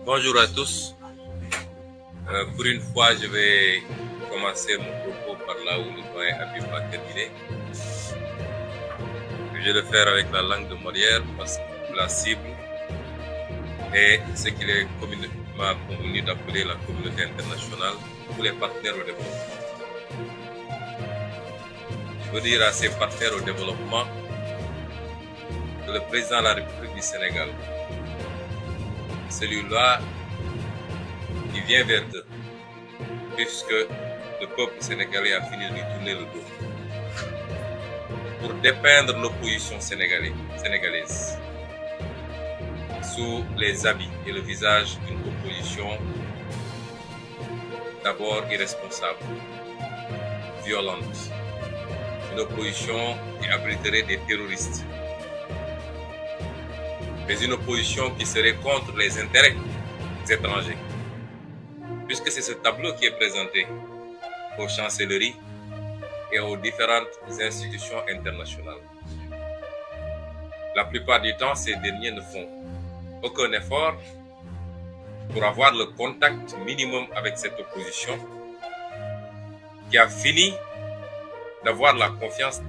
Bonjour à tous. Pour une fois, je vais commencer mon propos par là où le doyen Habib a terminé. Je vais le faire avec la langue de Molière parce que la cible est ce qu'il est communément convenu d'appeler la communauté internationale ou les partenaires au développement. Je veux dire à ces partenaires au développement que le président de la République du Sénégal, celui-là qui vient vers eux, puisque le peuple sénégalais a fini de lui tourner le dos, pour dépeindre l'opposition sénégalaise sous les habits et le visage d'une opposition d'abord irresponsable, violente, une opposition qui abriterait des terroristes, mais une opposition qui serait contre les intérêts étrangers. Puisque c'est ce tableau qui est présenté aux chancelleries et aux différentes institutions internationales. La plupart du temps, ces derniers ne font aucun effort pour avoir le contact minimum avec cette opposition qui a fini d'avoir la confiance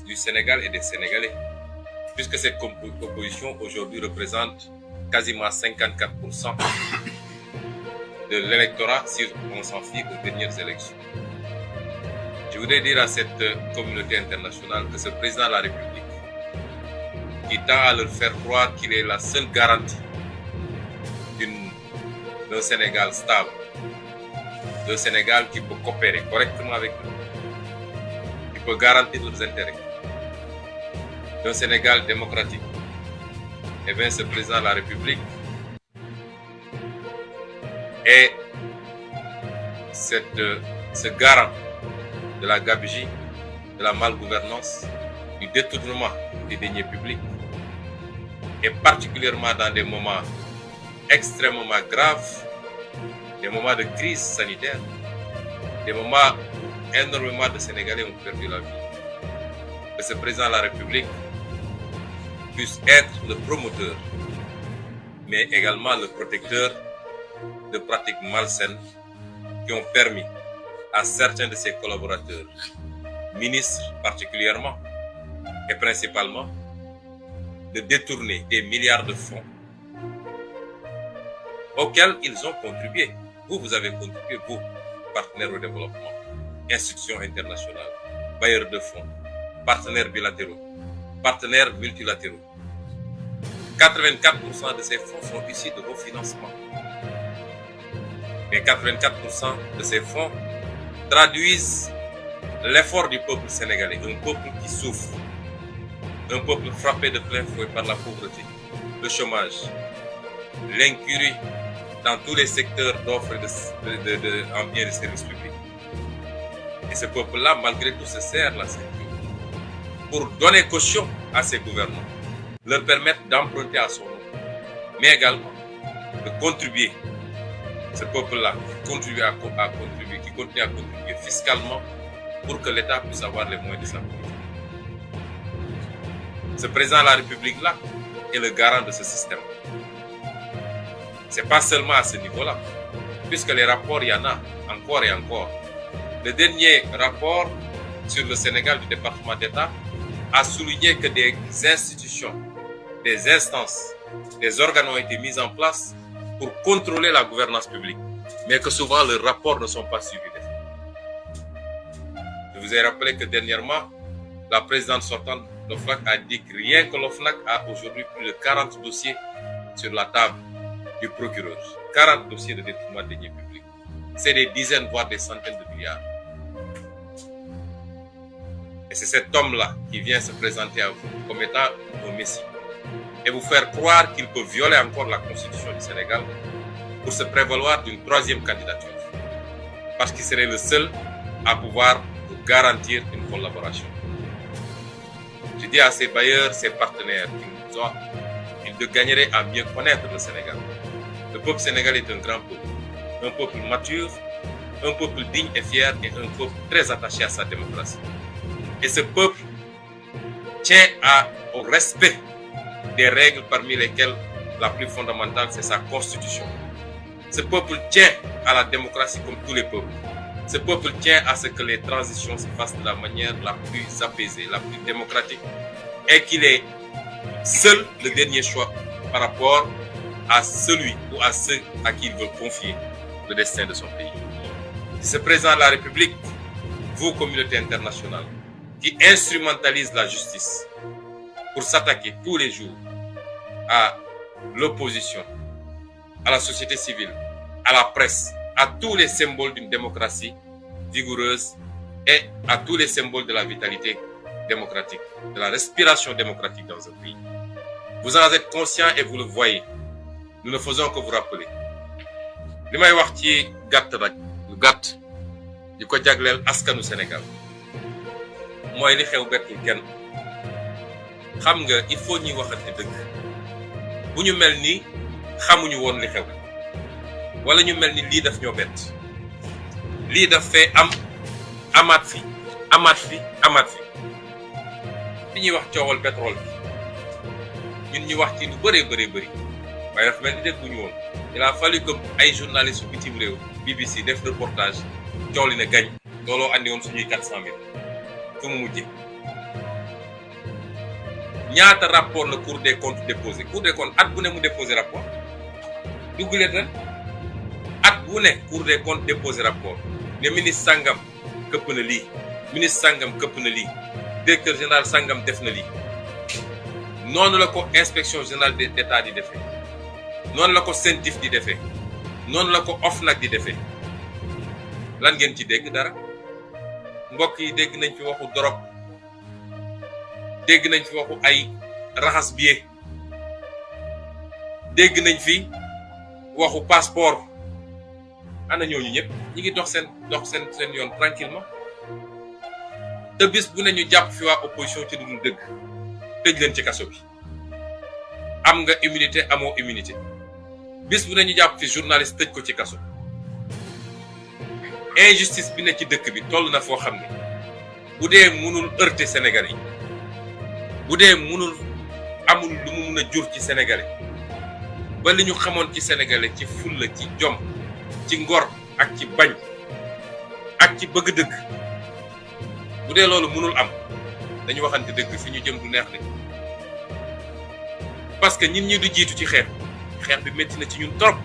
du Sénégal et des Sénégalais, puisque cette opposition aujourd'hui représente quasiment 54% de l'électorat si on s'en fie aux dernières élections. Je voudrais dire à cette communauté internationale que ce président de la République, qui tend à leur faire croire qu'il est la seule garantie d'un Sénégal stable, d'un Sénégal qui peut coopérer correctement avec eux, qui peut garantir leurs intérêts, d'un Sénégal démocratique, et bien ce président de la République est ce garant de la gabegie, de la malgouvernance, du détournement des deniers publics, et particulièrement dans des moments extrêmement graves, des moments de crise sanitaire, des moments où énormément de Sénégalais ont perdu la vie. Que ce président de la République puisse être le promoteur, mais également le protecteur de pratiques malsaines qui ont permis à certains de ses collaborateurs, ministres particulièrement et principalement, de détourner des milliards de fonds auxquels ils ont contribué. Vous avez contribué, vous, partenaires au développement, institutions internationales, bailleurs de fonds, partenaires bilatéraux, partenaires multilatéraux. 84% de ces fonds sont issus de vos financements. Mais 84% de ces fonds traduisent l'effort du peuple sénégalais, un peuple qui souffre, un peuple frappé de plein fouet par la pauvreté, le chômage, l'incurie dans tous les secteurs d'offres en biens de services publics. Et ce peuple-là, malgré tout, se serre la ceinture pour donner caution à ses gouvernants, leur permettre d'emprunter à son nom, mais également de contribuer. Ce peuple-là qui continue à contribuer fiscalement pour que l'État puisse avoir les moyens de s'appliquer. Ce président de la République-là est le garant de ce système. Ce n'est pas seulement à ce niveau-là, puisque les rapports, il y en a encore et encore. Le dernier rapport sur le Sénégal du département d'État a souligné que des institutions, des instances, des organes ont été mis en place pour contrôler la gouvernance publique, mais que souvent leurs rapports ne sont pas suivis d'effet. Je vous ai rappelé que dernièrement, la présidente sortante d'OFNAC a dit que rien que l'OFNAC a aujourd'hui plus de 40 dossiers sur la table du procureur. 40 dossiers de détournement de deniers publics. C'est des dizaines, voire des centaines de milliards. Et c'est cet homme-là qui vient se présenter à vous comme étant un messie et vous faire croire qu'il peut violer encore la constitution du Sénégal pour se prévaloir d'une troisième candidature. Parce qu'il serait le seul à pouvoir vous garantir une collaboration. Je dis à ces bailleurs, ces partenaires, qu'ils gagneraient à mieux connaître le Sénégal. Le peuple sénégalais est un grand peuple mature, un peuple digne et fier et un peuple très attaché à sa démocratie. Et ce peuple tient au respect des règles parmi lesquelles la plus fondamentale, c'est sa constitution. Ce peuple tient à la démocratie comme tous les peuples. Ce peuple tient à ce que les transitions se fassent de la manière la plus apaisée, la plus démocratique, et qu'il est seul le dernier choix par rapport à celui ou à ceux à qui il veut confier le destin de son pays. Ce président de la République, vous, communauté internationale, qui instrumentalise la justice pour s'attaquer tous les jours à l'opposition, à la société civile, à la presse, à tous les symboles d'une démocratie vigoureuse et à tous les symboles de la vitalité démocratique, de la respiration démocratique dans un pays. Vous en êtes conscient et vous le voyez. Nous ne faisons que vous rappeler. li may wax ci gàtt nag lu gàtt di ko jagleel askanu Sénégal mooy li xew bettul kenn xam nga il faut ñuy waxante dëgg bu ñu mel ni xamuñu woon li xew wala ñu mel ni lii daf ñoo bett lii daf fee am amaat fi li ñuy wax coowal pétrole bi ñun ñu wax ci lu bëree bëri waaye dafa mel ni dégguñu woon il a fallu que ay journalistes yu bitim réew BBC def reportage coow li ne gañ looloo andi woon suñuy 400 000 fu mu mujjee ñaata rapport la Cour des comptes déposé Cour des comptes at bu ne mu déposé rapport dugg leen ren at bu ne Cour des comptes déposé rapport ne ministre sangam këpp na lii ministre sangam këpp na lii directeur général sangam def na lii noonu la ko inspection générale d'État di defee noonu la ko CENTIF di defee noonu la ko OFNAC di defee lan ngeen ci dégg dara mbokk yi dégg nañ fi waxu drogue dégg nañ fi waxu ay raxas billet dégg nañ fi waxu passeport ana ñooñu ñëpp ñi ngi dox seen yoon tranquillement te bis bu ne ñu jàpp fi waa opposition ci dudul dëgg tëj leen ci kaso bi am nga immunité amoo immunité bis bu ne ñu jàpp fi journaliste tëj ko ci kaso injustice bi ne ci dëkk bi toll na foo xam ne bu dee mënul heurter Sénégalais yi bu dee mënul amul lu mu mun a jur ci Sénégalais ba li ñu xamoon ci Sénégalais ci fulla ci jom ci ngor ak ci bañ ak ci bëgg dëgg bu dee loolu mënul am dañu waxante dëgg fi ñu jëm du neex de parce que ñin ñi du jiitu ci xeex bi métti na ci ñun trop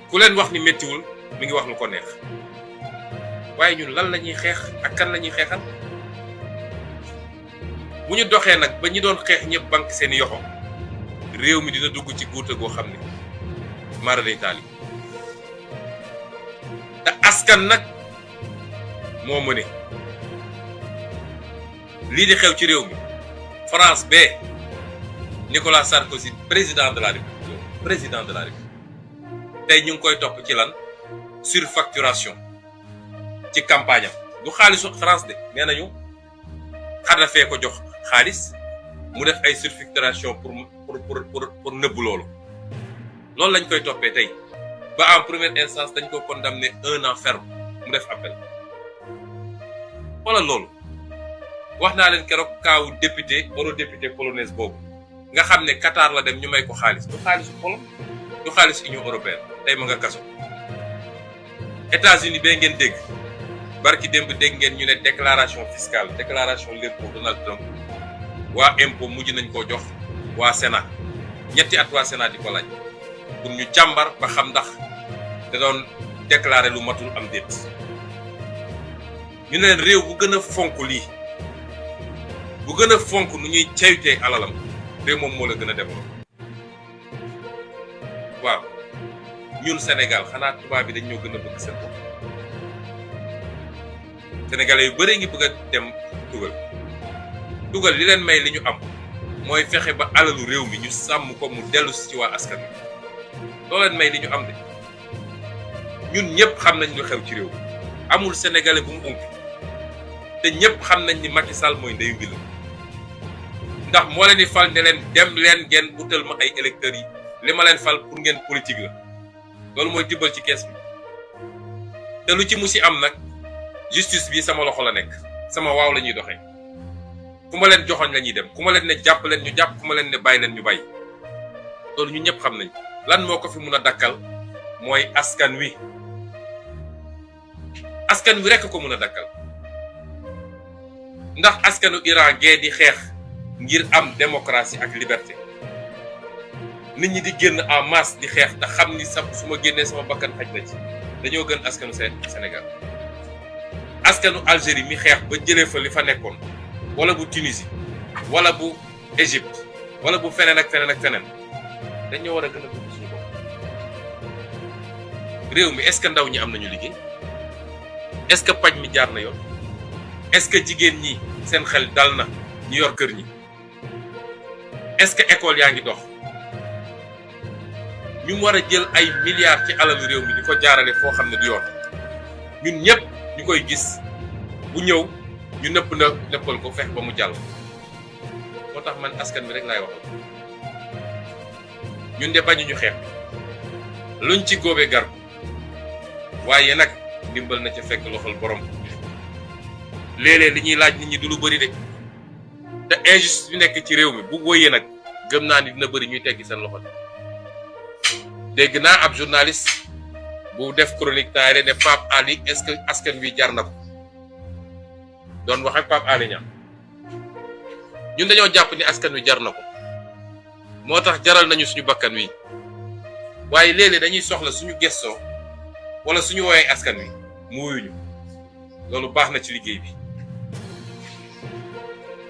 ku leen wax ni méttiwul mi ngi wax lu ko neex waaye ñun lan la ñuy xeex ak kan la ñuy xeexal bu ñu doxee nag ba ñi doon xeex ñëpp banque seen yoxo réew mi dina dugg ci guuta goo xam ne mara day taali te askan nag moo mëne lii di xew ci réew mi France bee Nicolas Sarkozy président de la République tey ñu ngi koy topp ci lan surfacturation ci campagne am du xaalisu France de nee nañu Kadhafi ko jox xaalis mu def ay surfacturation pour nëbbu loolu lañ koy toppee tey ba en première instance dañ ko condamné 1 an ferme mu def appel wala loolu wax naa leen keroog kaawu eurodéputé polonaise boobu nga xam ne Qatar la dem ñu may ko xaalis du xaalisu Pologne du xaalis Union européenne tey ma nga kaso États-Unis bee ngeen dégg barki démb dégg ngeen ñu ne déclaration fiscale déclaration l'impôt Donald Trump waa impôt mujj nañ koo jox waa Sénat ñetti at waa Sénat di ko laaj pour ñu càmbar ba xam ndax da doon déclarer lu matul am déet ñu ne leen réew bu gën a fonk lii bu gën a fonk nu ñuy caytee alalam réew moom moo la gën a développé waaw ñun Sénégal xanaa tubaab bi dañ ñoo gën a bëgg seen bopp sénégalais yu bëree ngi bëgg a dem tugal li leen may li ñu am mooy fexe ba alalu réew mi ñu sàmm ko mu dellu si ci waa askan wi loo leen may li ñu am de ñun ñëpp xam nañ lu xew ci réew mi amul sénégalais bu mu ump te ñëpp xam nañ ni Macky Sall mooy ndeyu mbi la ndax moo leen di fal ne leen dem leen ngeen utal ma ay électeurs yi li ma leen fal pour ngeen politique la loolu mooy tibbal ci kees bi te lu ci musi am nag justice bi sama loxo la nekk sama waaw la ñuy doxee fu ma leen joxoñ la ñuy dem ku ma leen ne jàpp leen ñu jàpp ku ma leen ne bàyyi leen ñu bàyyi loolu ñu ñëpp xam nañ lan moo ko fi mun a dakkal mooy askan wi rekk ko mun a dakkal ndax askanu Iran gee di xeex ngir am démocratie ak liberté nit ñi di génn en masse di xeex te xam ni su ma génnee sama bakkan xaj na ci dañoo gën askanu Sénégal askanu Algérie mi xeex ba jëlee fa li fa nekkoon wala bu Tunisie wala bu Égypte wala bu feneen ak feneen ak feneen dañoo war a gën a dugg suñu bopp réew mi est-ce que ndaw ñi am nañu liggéey est-ce que paj mi jaar na yoon est-ce que jigéen ñi seen xel dal na ñu yor kër ñi est-ce que école yaa ngi dox ñu war a jël ay milliards ci alalu réew mi di ko jaarale foo xam ne du yoon ñun ñëpp ñu koy gis bu ñëw ñu nëppal ko fex ba mu jàll moo tax man askan bi rek laay waxal ñun de bañuñu xeex bi luñ ci góobee gar waaye nag ndimbal na ca fekk loxol borom léeg-léeg li ñuy laaj nit ñi du lu bëri de te injustice bi nekk ci réew mi bu wóyee nag gëm naa ni dina bëri ñuy teggi seen loxo dégg naa ab journaliste bu def chronique temps ne Pape Ali est-ce que askan wi jar na ko doon wax ak Pape Ali Niang ñun dañoo jàpp ni askan wi jar na ko moo tax jaral nañu suñu bakkan wi waaye léeg-léeg dañuy soxla suñu gestoo wala suñu woowee askan wi mu wuyuñu loolu baax na ci liggéey bi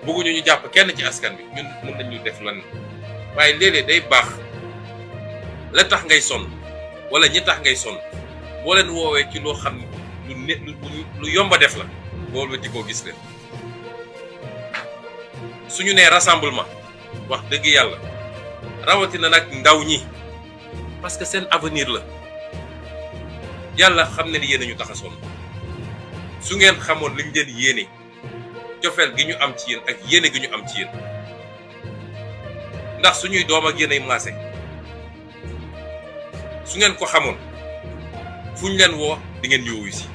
bëgguñu ñu jàpp kenn ci askan bi ñun mën nañu def lan waaye léeg-léeg day baax la tax ngay sonn wala ñi tax ngay sonn boo leen woowee ci loo xam ne lu yomba def la boolu di ko gis leen suñu nee rassemblement wax dëgg yàlla rawatina nag ndaw ñi parce que seen avenir la yàlla xam ne ni yéen a ñu tax a sonn su ngeen xamoon liñ leen yéene cofeel gi ñu am ci yéen ak yéene gi ñu am ci yéen ndax suñuy doom ak yéen ay maase su ngeen ko xamoon fu ñu leen woo di ngeen ñëw si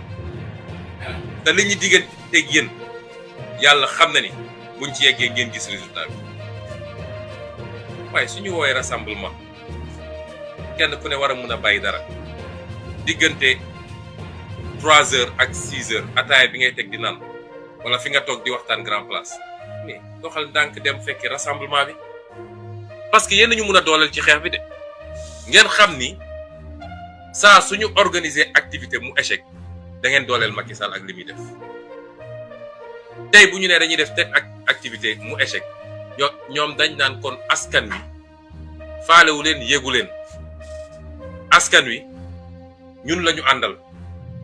te li ñu digganteeg yéen yàlla xam na ni buñ ci yeggee ngeen gis résultat bi waaye suñu woowee rassemblement kenn ku ne war a mun a bàyyi dara diggante 3 heures ak 6 heures ataaya bi ngay teg di naan wala fi nga toog di waxtaan grand place mais doxal ndànk dem fekki rassemblement bi parce que yéen ñu mun a dooleel ci xeex bi de ngeen xam ni saa suñu organiser activité mu échec da ngeen dooleel Macky Sall ak li muy def tey bu ñu nee dañuy def te ak activité mu échec ñoom dañ naan kon askan wi faalewu leen yéegu leen askan wi ñun la ñu àndal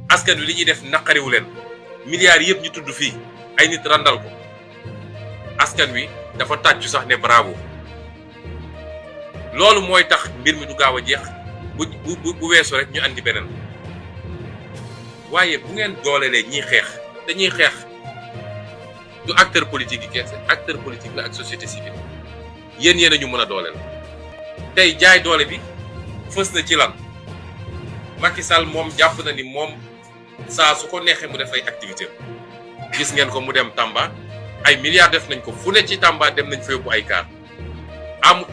askan wi li ñuy def naqariwu leen milliards yëpp ñu tudd fii ay nit randal ko askan wi dafa tàccu sax ne bravo loolu mooy tax mbir mi du gaaw a jeex bu weesu rek ñu andi beneen waaye bu ngeen doolelee ñiy xeex dañuy xeex du acteur politique yi kese acteur politique la ak société civile yéen a ñu mën a dooleel tey jaay doole bi fës na ci lan Macky Sall moom jàpp na ni moom saa su ko neexee mu def ay activité gis ngeen ko mu dem Tamba ay milliards def nañ ko fu ne ci Tamba dem nañ fa yóbbu ay kaar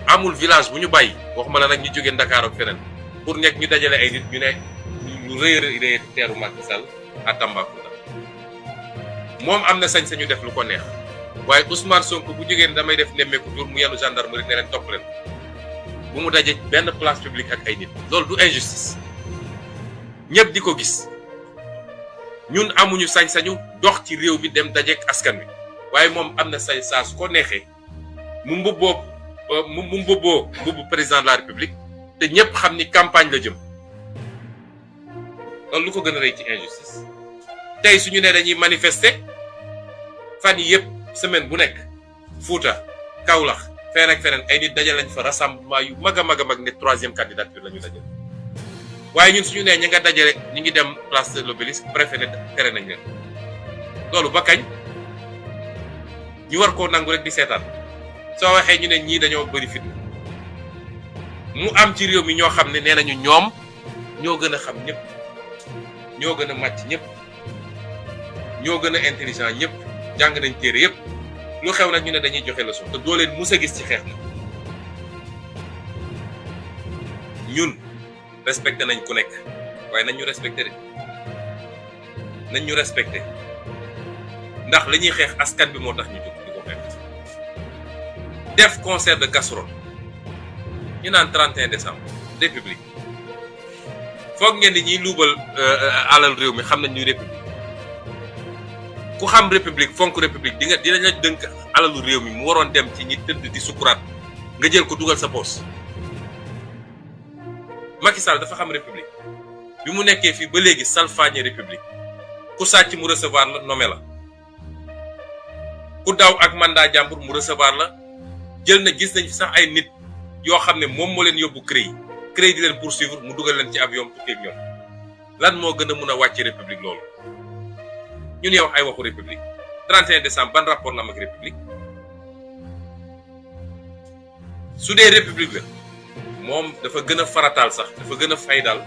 amul village bu ñu bàyyi waxuma la nag ñu jógee Dakar ak feneen pour nekk ñu dajale ay nit ñu ne lu rëy teeru Macky Sall à Tambacounda moom am na sañ-sañu def lu ko neex waaye Ousmane Sonko bu jógee damay def nemmeeku tur mu yenu gendarmerie ne leen topp leen bu mu daje benn place publique ak ay nit loolu du injustice ñëpp di ko gis ñun amuñu sañ-sañu dox ci réew mi dem dajeek askan wi waaye moom am na say saa su ko neexee mu mbubboo mbubbu président de la république te ñëpp xam ni campagne la jëm loolu lu ko gën a rëy ci injustice tey suñu ne dañuy manifester fan yi yëpp semaine bu nekk Fouta Kaolack feneen ak feneen ay nit dajal lañ fa rassemblement yu mag a mag ne 3e candidature la ñu dajal waaye ñun suñu nee ñi nga dajale ñi ngi dem place de l'Obélisque préfet tere nañ leen loolu ba kañ ñu war koo nangu rek di seetaan soo waxee ñu ne ñii dañoo bëri fit mu am ci réew mi ñoo xam ne nee nañu ñoom ñoo gën a xam ñëpp ñoo gën a màcc ñëpp ñoo gën a intelligent ñëpp jàng nañ téere yëpp lu xew nag ñu ne dañuy joxe leçon te doo leen mus a gis ci xeex na ñun respecté nañ ku nekk waaye nañ ñu respecté de nañ ñu respecté ndax li ñuy xeex askan bi moo tax ñu jóg di ko xeex def concert de casserole ñu naan 31 décembre république foog ngeen di ñuy luubal alal réew mi xam nañ ñuy république ku xam république fonk république dinañ la dënk alalu réew mi mu waroon dem ci ñi tëdd di sukuraat nga jël ko dugal sa poos Macky Sall dafa xam république bi mu nekkee fii ba léegi salfaañe république ku sàcc mu recevoir la nommé la ku daw ak mandat jàmbur mu recevoir la jël na gis nañ fi sax ay nit yoo xam ne moom moo leen yóbbu CREI di leen poursuivre mu dugal leen ci avion tukki ak ñoom lan moo gën a mun a wàcce république loolu ñu ne wax ay waxu république 31 décembre ban rapport la am ak république su dee république la moom dafa gën a farataal sax dafa gën a faydaal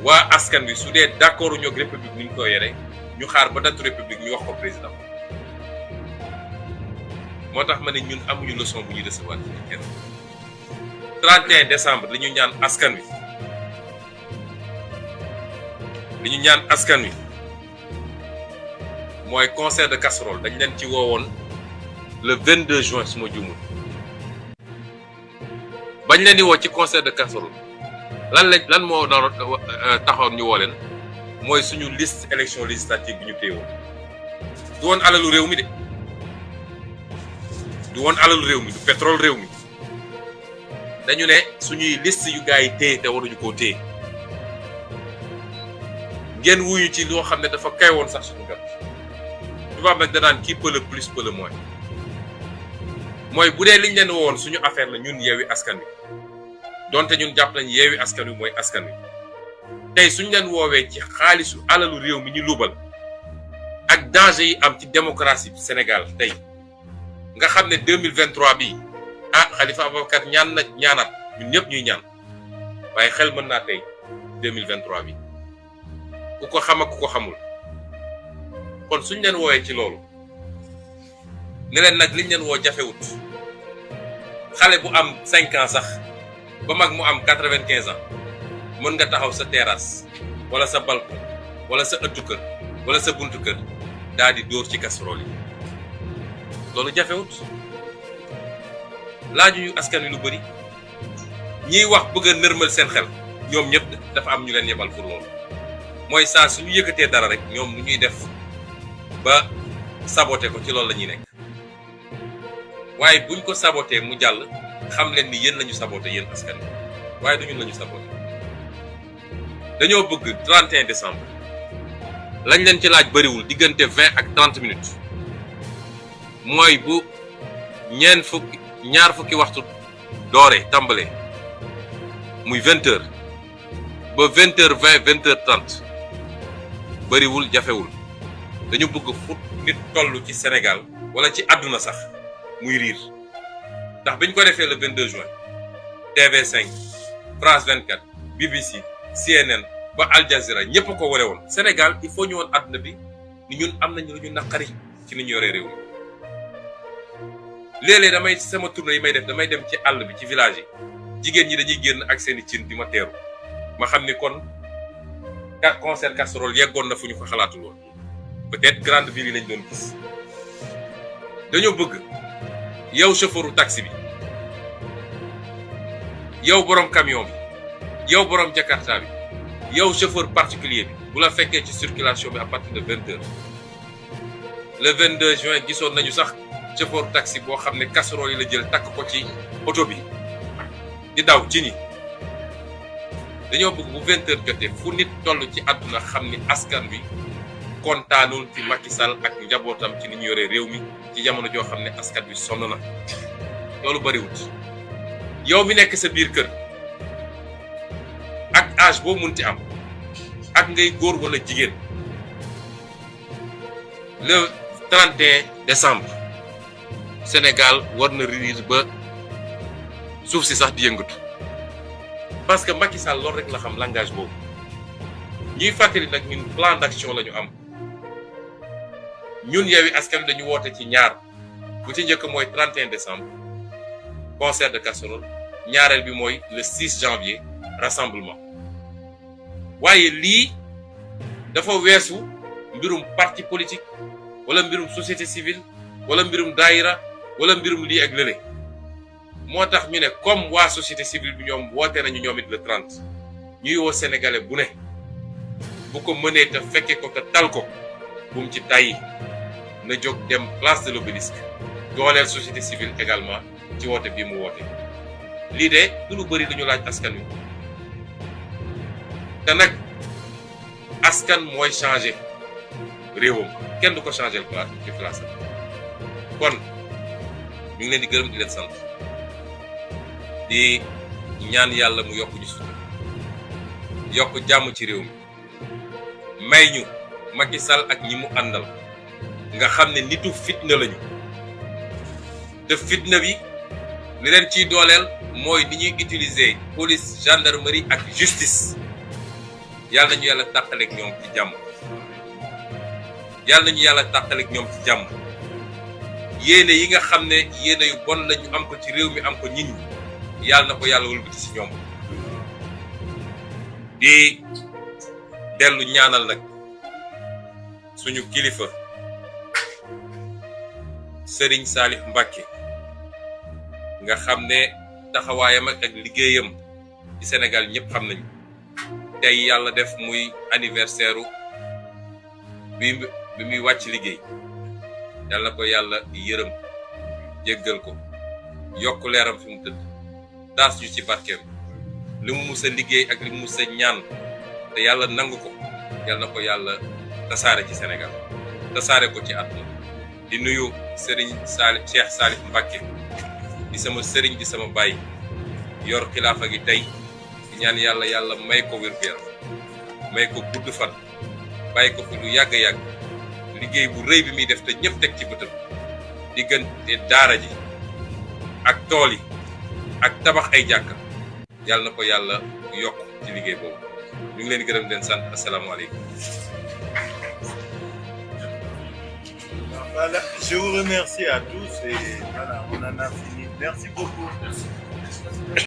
waa askan wi su dee d'accord ñoo ak république ni ñu ko yore ñu xaar ba datu république ñu wax ko président moo tax ma ne ñun amuñu leçon bu ñuy recevoir ci kenn 31 décembre li ñu ñaan askan wi mooy concert de casserole dañ leen ci woowoon le 22 juin su ma juumul bañ leen di woo ci concert de casserole lan moo doon taxoon ñu woo leen mooy suñu liste élection législative bi ñu téewoon du woon alalu réew mi de du woon alalu réew mi du pétrole réew mi dañu ne suñuy liste yu gars yi téye te waruñu koo téye ngeen wuyu ci loo xam ne dafa kay woon sax suñu gat tubaab nag danaan qui peut le plus peut le moins mooy bu dee liñ leen woon suñu affaire la ñun Yewwi Askan Wi donte ñun jàpp nañ Yewwi Askan Wi mooy askan wi tey suñu leen woowee ci xaalisu alalu réew mi ñu luubal ak danger yi am ci démocratie Sénégal tey nga xam ne 2023 bii Khalifa Ababacar ñaanaat ñun ñëpp ñuy ñaan waaye xel mën naa tey 2023 bi ku ko xam ak ku ko xamul kon suñ leen woowee ci loolu ne leen nag liñ leen woo jafewut xale bu am 5 ans sax ba mag mu am 95 ans mën nga taxaw sa terrasse wala sa balcon wala sa ëttu kër wala sa buntu kër daal di dóor ci casserole yi loolu jafewut laajuñu askan wi lu bëri ñiy wax bëgg a nërmal seen xel ñoom ñëpp dafa am ñu leen yebal pour loolu mooy saa suñu yëkkatee dara rek ñoom lu ñuy def ba saboté ko ci loolu la ñuy nekk waaye buñ ko saboté mu jàll xam leen ni yéen lañu saboté yéen askan wi waaye du ñun lañu saboté dañoo bëgg 31 décembre lañ leen ci laaj bëriwul diggante 20 ak 30 minutes mooy bu ñaar fukki waxtu doore tàmbale muy 20h ba 20h20 20h30 bëriwul jafewul dañu bëgg fu nit toll ci Sénégal wala ci àdduna sax muy riir ndax biñ ko defee le 22 juin TV5 France 24 BBC CNN ba Al Jazeera ñëpp a ko ware woon Sénégal il faut ñu woon àdduna bi ni ñun am nañu lu ñu naqari ci ni ñu yoree réew mi léeg-léeg damay sama tournée yi may def damay dem ci àll bi ci village yi jigéen ñi dañuy génn ak seeni cin di ma teeru ma xam ni kon concert casserole yeggoon na fu ñu ko xalaatul woon peut-être grande ville yi lañ doon gis dañoo bëgg yow chauffeuru taxi bi yow borom camion bi yow borom jakarta bi yow chauffeur particulier bi bu la fekkee ci circulation bi à partir de 20h le 22 juin gisoon nañu sax chauffeur taxi boo xam ne casserole yi la jël takk ko ci oto bi di daw ci ni dañoo bëgg bu 20h jotee fu nit toll ci àdduna xam ni askan wi kontaanul ci Macky Sall ak njabootam ci ni ñu yoree réew mi ci jamono joo xam ne askan wi sonn na loolu bariwut yow mi nekk sa biir kër ak âge boo munti am ak ngay góor wala jigéen le 31 décembre Sénégal war na riir ba suuf si sax di yëngatu parce que Macky Sall loolu rek la xam langage boobu ñuy fàttali nag ñun plan d'action la ñu am ñun Yewwi Askan Wi dañu woote ci ñaar bu ci njëkk mooy 31 décembre concert de casserole ñaareel bi mooy le 6 janvier rassemblement waaye lii dafa weesu mbirum parti politique wala mbirum société civile wala mbirum daayira wala mbirum lii ak lële moo tax ñu ne comme waa société civile bi ñoom woote nañu ñoom it le 30 ñuy woo sénégalais bu ne bu ko mënee te fekke ko te tal ko bu mu ci tàyyi na jóg dem place de l'Obélisque dooleel société civile également ci woote bii mu woote lii de du lu bëri lu ñu laaj askan wi te nag askan mooy changer réewam kenn du ko changer ci place kon ñu ngi leen di gërëm di leen sant di ñaan yàlla mu yokk ñu sutura yokk jàmm ci réew mi may ñu Macky Sall ak ñi mu àndal nga xam ne nitu fitna lañu te fitna bi li leen ciy dooleel mooy ni ñuy utiliser police gendarmerie ak justice yàlla nañu yàlla tàqaleeg ñoom ci jàmm yàlla nañu yàlla tàqaleeg ñoom ci jàmm yéene yi nga xam ne yéene yu bon la ñu am ko ci réew mi am ko nit ñi yàlla na ko yàlla wëlbati ci ñoom di dellu ñaanal nag suñu kilifa Serigne Salif Mbacké nga xam ne taxawaayam ak liggéeyam ci Sénégal ñëpp xam nañu tey yàlla def muy anniversaire bi muy wàcc liggéey yàlla na ko yàlla yërëm jéggal ko yokk leeram fi mu tëdd daas ñu ci barkeem li mu mus a liggéey ak li mu mus a ñaan te yàlla nangu ko yàlla na ko yàlla tasaare ci Sénégal tasaare ko ci àdduna di nuyu Serigne Cheikh Salif Mbacké di sama sëriñ di sama baay yor xilaafa gi tey di ñaan yàlla may ko wér-gu-yaram may ko gudd fan bàyyi ko fi lu yàgg-yàgg liggéey bu rëy bi muy def te ñëpp teg ci bëtam diggante daara ji ak tool yi ak tabax ay jàkka yàlla na ko yàlla yokk ci liggéey boobu ñu ngi leen gërëm di leen sant asalaamaaleykum. Voilà, je vous remercie à tous et voilà, on en a fini. Merci beaucoup. Merci.